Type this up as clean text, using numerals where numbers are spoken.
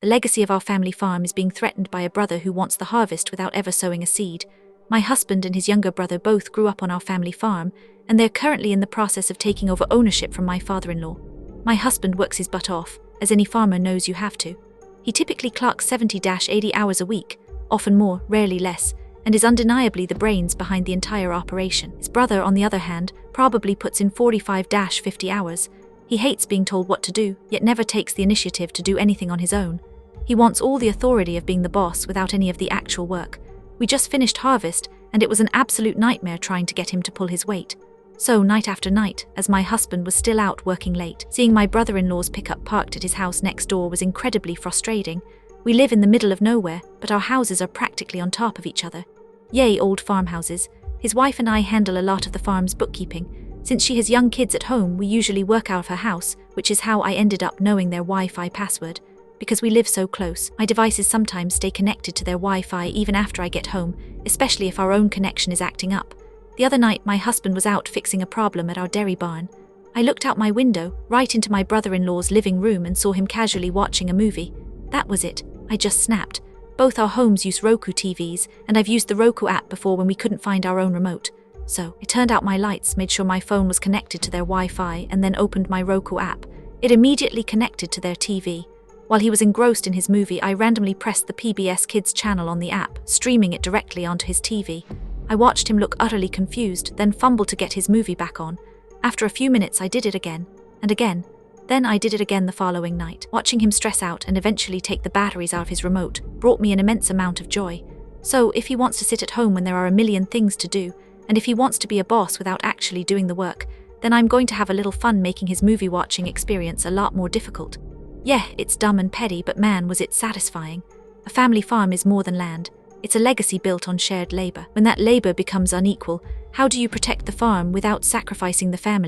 The legacy of our family farm is being threatened by a brother who wants the harvest without ever sowing a seed. My husband and his younger brother both grew up on our family farm, and they're currently in the process of taking over ownership from my father-in-law. My husband works his butt off, as any farmer knows you have to. He typically clocks 70-80 hours a week, often more, rarely less, and is undeniably the brains behind the entire operation. His brother, on the other hand, probably puts in 45-50 hours. He hates being told what to do, yet never takes the initiative to do anything on his own. He wants all the authority of being the boss without any of the actual work. We just finished harvest, and it was an absolute nightmare trying to get him to pull his weight. So, night after night, as my husband was still out working late, seeing my brother-in-law's pickup parked at his house next door was incredibly frustrating. We live in the middle of nowhere, but our houses are practically on top of each other. Yay, old farmhouses. His wife and I handle a lot of the farm's bookkeeping. Since she has young kids at home, we usually work out of her house, which is how I ended up knowing their Wi-Fi password. Because we live so close, my devices sometimes stay connected to their Wi-Fi even after I get home, especially if our own connection is acting up. The other night, my husband was out fixing a problem at our dairy barn. I looked out my window, right into my brother-in-law's living room, and saw him casually watching a movie. That was it. I just snapped. Both our homes use Roku TVs, and I've used the Roku app before when we couldn't find our own remote. So, I turned out my lights, made sure my phone was connected to their Wi-Fi, and then opened my Roku app. It immediately connected to their TV. While he was engrossed in his movie, I randomly pressed the PBS Kids channel on the app, streaming it directly onto his TV. I watched him look utterly confused, then fumble to get his movie back on. After a few minutes, I did it again, and again. Then I did it again the following night. Watching him stress out and eventually take the batteries out of his remote brought me an immense amount of joy. So, if he wants to sit at home when there are a million things to do, and if he wants to be a boss without actually doing the work, then I'm going to have a little fun making his movie-watching experience a lot more difficult. Yeah, it's dumb and petty, but man, was it satisfying. A family farm is more than land. It's a legacy built on shared labor. When that labor becomes unequal, how do you protect the farm without sacrificing the family?